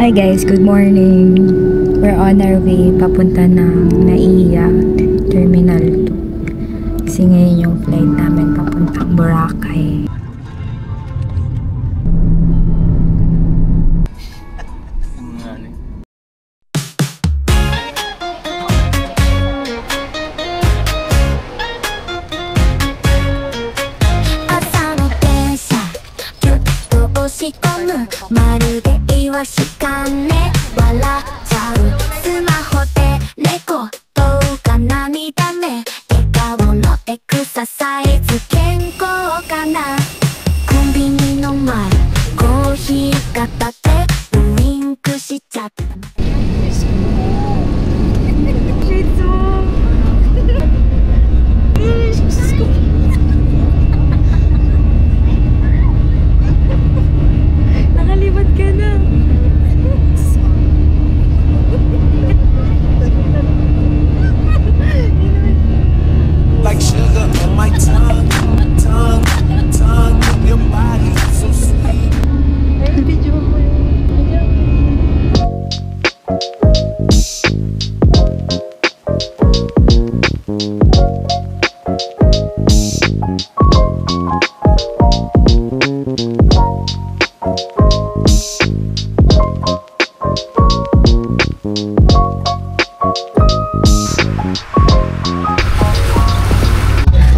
Hi guys, good morning. We're on our way papunta ng Naiya Terminal 2. Kasi ngayon yung flight namin papuntang Boracay.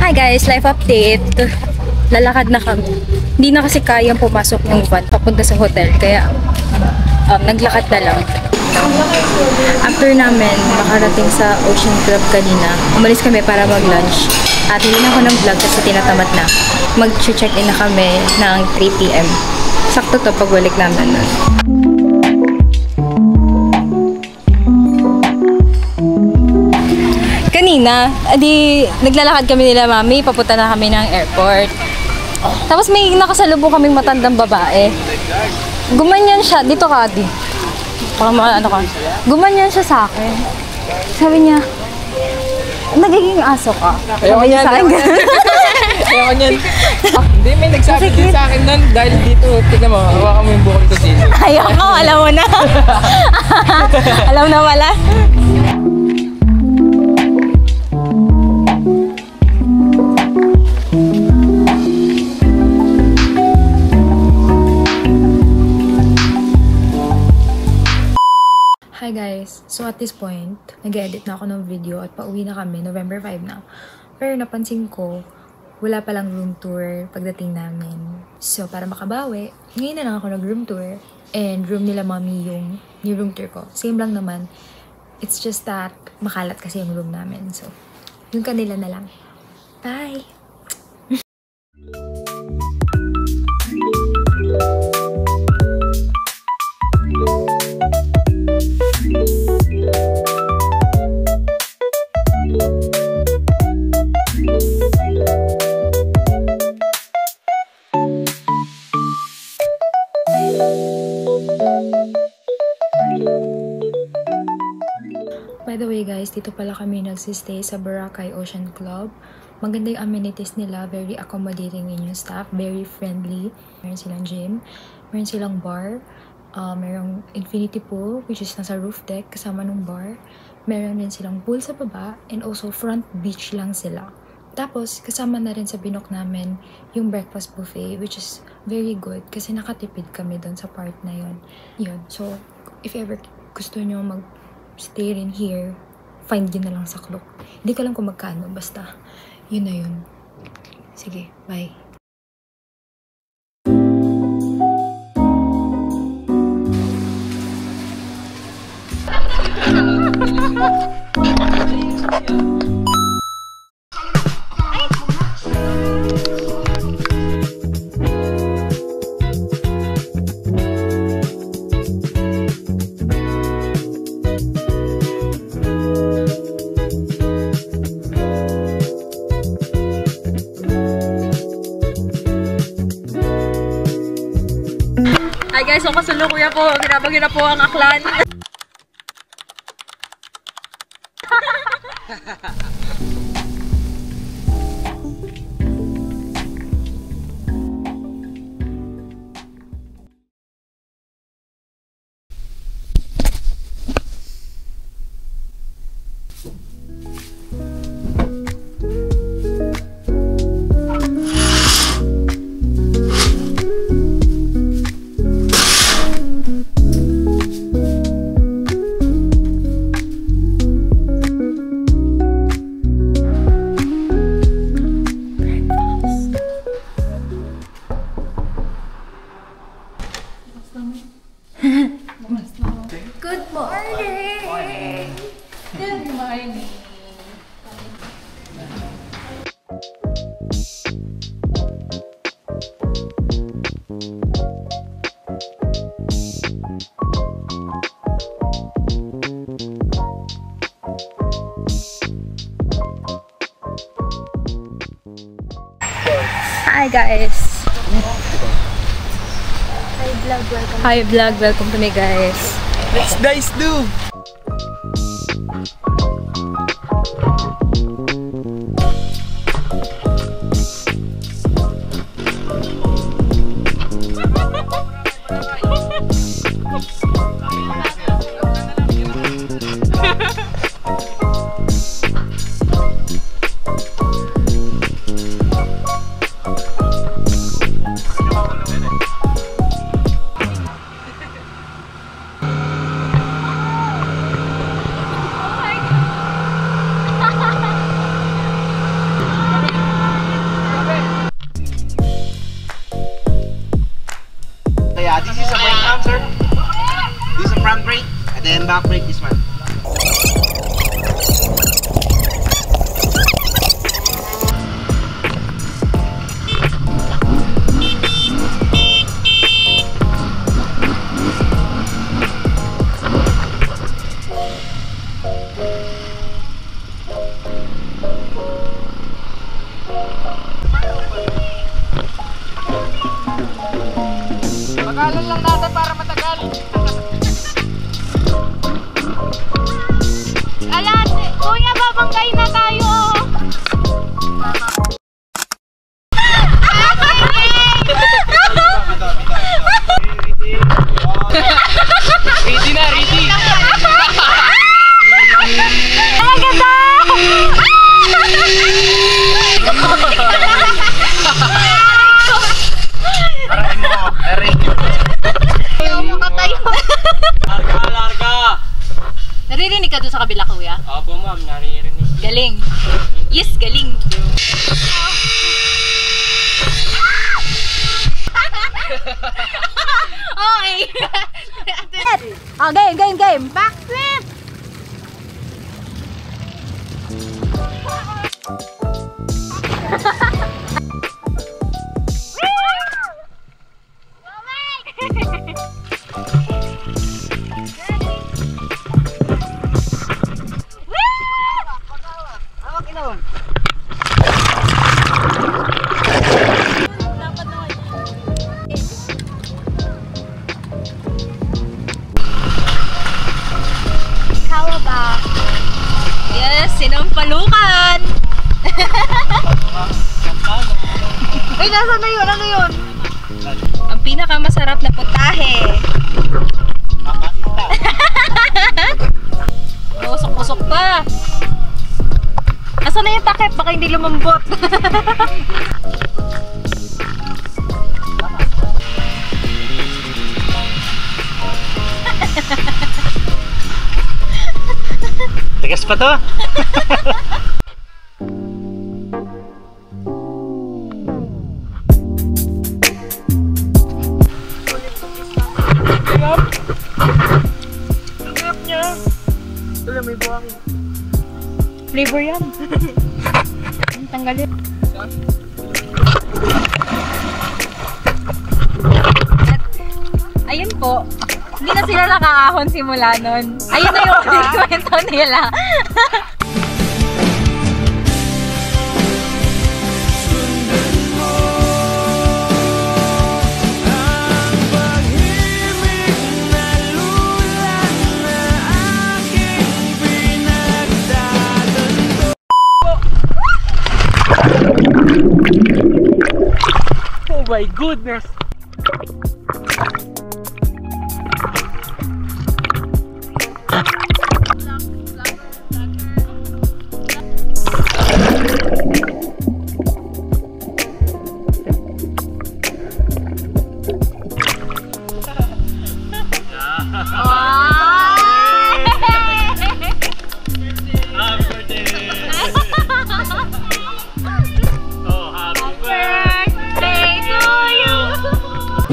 Hi guys, life update. Lalakad na kami. Hindi na kasi kayang pumasok ng van papunta sa hotel, kaya naglakad na lang. After namin makarating sa Ocean Club kanina, umalis kami para mag-lunch. At hindi na ako ng vlog kasi tinatamad na. Mag-check-in na kami ng 3 PM. Sakto to pagbalik namin nun. Kanina, naglalakad kami nila mami, papunta na kami ng airport. Tapos may nakasalubong kaming matandang babae. Gumanyan siya, dito ka, di. Gumanyan siya sa akin. Sabi niya, nagiging aso ka. Ayaw niyan. Ayaw niyan. Hindi, may nagsabi din sa akin nun dahil dito, tignan mo, hawakan mo yung bukol ko dito. Ayaw ko, alam mo na. Alam na wala. Hi guys! So at this point, nag-edit na ako ng video at pauwi na kami, November 5 na. Pero napansin ko, wala palang room tour pagdating namin. So para makabawi, ngayon na lang ako nag-room tour. And room nila mami yung room tour ko. Same lang naman. It's just that makalat kasi yung room namin. So, yung kanila na lang. Bye! By the way guys, dito pala kami nagsistay sa Boracay Ocean Club. Maganda yung amenities nila, very accommodating yung staff, very friendly. Meron silang gym, meron silang bar, merong infinity pool which is nasa roof deck kasama ng bar. Meron din silang pool sa baba and also front beach lang sila. Tapos kasama na rin sa binook namin yung breakfast buffet which is very good kasi nakatipid kami doon sa part na yun. So if ever gusto nyo stay rin here, find yun na lang sa Klook. Hindi ko lang kung magkano, basta yun na yun. Sige, bye. Hi guys, so kasalukuyan po, ginabagyo na po ang aklan. Good morning! Good morning. Hi guys! Hi vlog, welcome to me guys. Let's dice do! Yeah, this is a brake arm, sir. This is a front brake, and then back brake, this one. Pagalan lang natin para matagal. Alas, kuya, babanggay na tayo. Ready na, ready! Ang ganda! Ayaw mo katayo. Larga, larga! Naririnig ka doon sa kabila, kuya? Opo ma'am, naririnig. Galing. Yes, galing. Okay. Oh, game. Backflip! Yes, sinampalukan! Ay, nasa na yun? Ano yun? Ang pinakamasarap na putahe. Usok-usok pa. Nasaan na yung takip? Baka hindi lumambot. Tigas pa to? Ang niya! Wala, may buhangin. Flavor yan. Tanggalin. At, ayun po. Hindi na sila nakakahon simula nun. Ayun na yung kwento nila. Oh my goodness!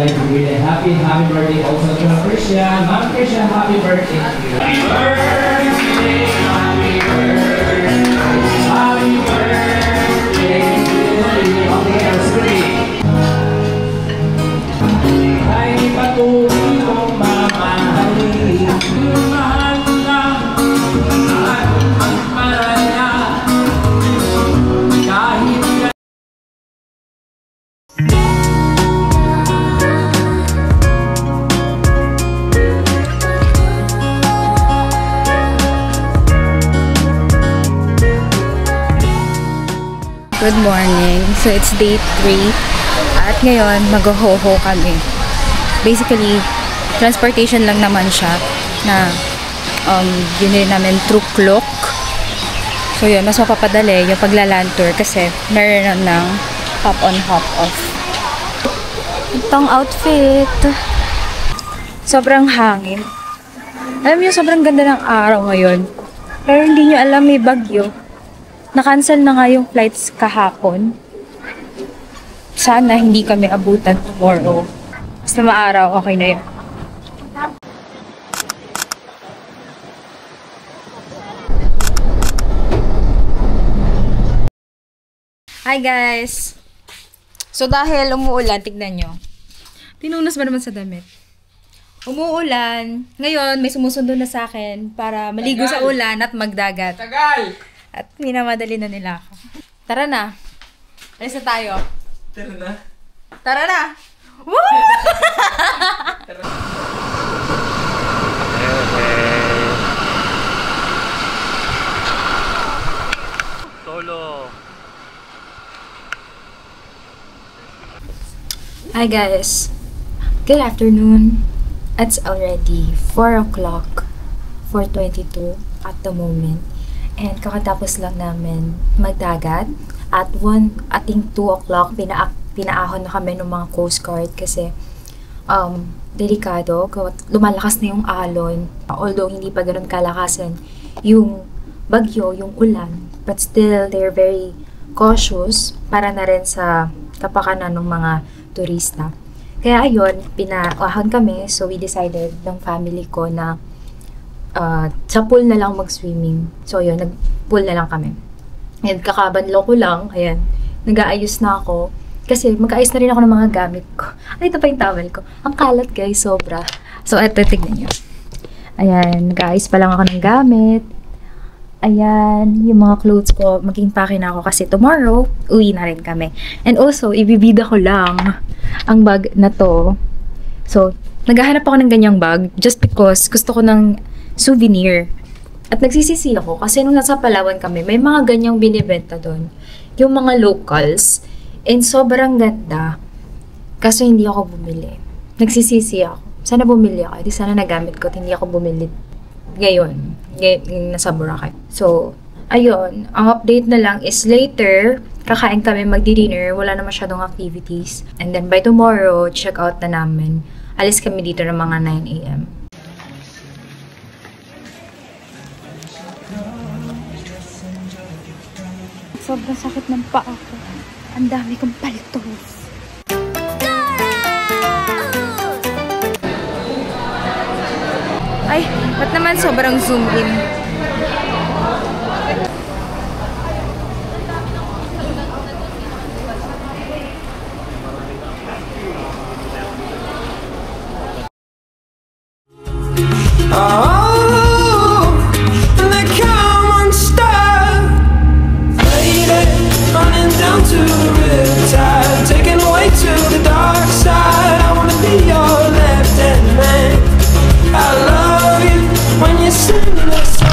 Like to greet a happy birthday also to Krisha. Ma'am Krisha, happy birthday to you. Happy birthday, happy birthday, happy birthday to you. Okay, let's read. Ay patuloy kong mamahalin, mahal na at magmalaya kahit Good morning. So, it's day 3. At ngayon, mag-ho-ho kami. Basically, transportation lang naman siya na yun rin namin through clock. So, yun. Mas mapapadali yung paglaland tour kasi meron ng hop-on, hop-off. Itong outfit. Sobrang hangin. Alam niyo, sobrang ganda ng araw ngayon. Pero hindi niyo alam may bagyo. Na-cancel na nga yung flights kahapon. Sana hindi kami abutan tomorrow. Basta maaraw, okay na yun. Hi guys! So dahil umuulan, tignan nyo. Pinunas ba naman sa damit? Umuulan. Ngayon, may sumusundo na sa akin para maligo sa ulan at magdagat. Tagal! At minamadali na nila ako. Tara na. Alis na tayo. Tara na. Tara na! Woo! Solo. Hi guys. Good afternoon. It's already 4 o'clock. 4:22 at the moment. And kakatapos lang namin magdagat. At 2 o'clock, pinaahon na kami ng mga Coast Guard kasi delikado. Lumalakas na yung alon. Although hindi pa ganun kalakasan yung bagyo, yung ulan. But still, they're very cautious para na rin sa kapakanan ng mga turista. Kaya ayun, pinaahon kami. So we decided ng family ko na sa pool na lang mag-swimming. So, yun, nag-pool na lang kami. And kakabanlo ko lang, ayan, nag-aayos na ako. Kasi mag-aayos na rin ako ng mga gamit ko. Ay, ito pa yung towel ko. Ang kalat, guys, sobra. So, eto, tignan nyo. Ayan, nag-aayos pa lang ako ng gamit. Ayan, yung mga clothes ko, mag-impake na ako kasi tomorrow, uwi na rin kami. And also, ibibida ko lang ang bag na to. So, naghahanap ako ng ganyang bag just because gusto ko ng souvenir. At nagsisisi ako kasi nung nasa Palawan kami, may mga ganyang binibenta doon. Yung mga locals. And sobrang ganda. Kaso hindi ako bumili. Nagsisisi ako. Sana bumili ako. Di sana nagamit ko at hindi ako bumili ngayon. Nasa Boracay. So, ayun. Ang update na lang is later, kakain kami, magdi-dinner. Wala na masyadong activities. And then by tomorrow, check out na namin. Alis kami dito ng mga 9 a.m. Sobrang sakit ng paa ko. Ang dami kong paltos. Ay, ba't naman sobrang zoom in? Singing a song.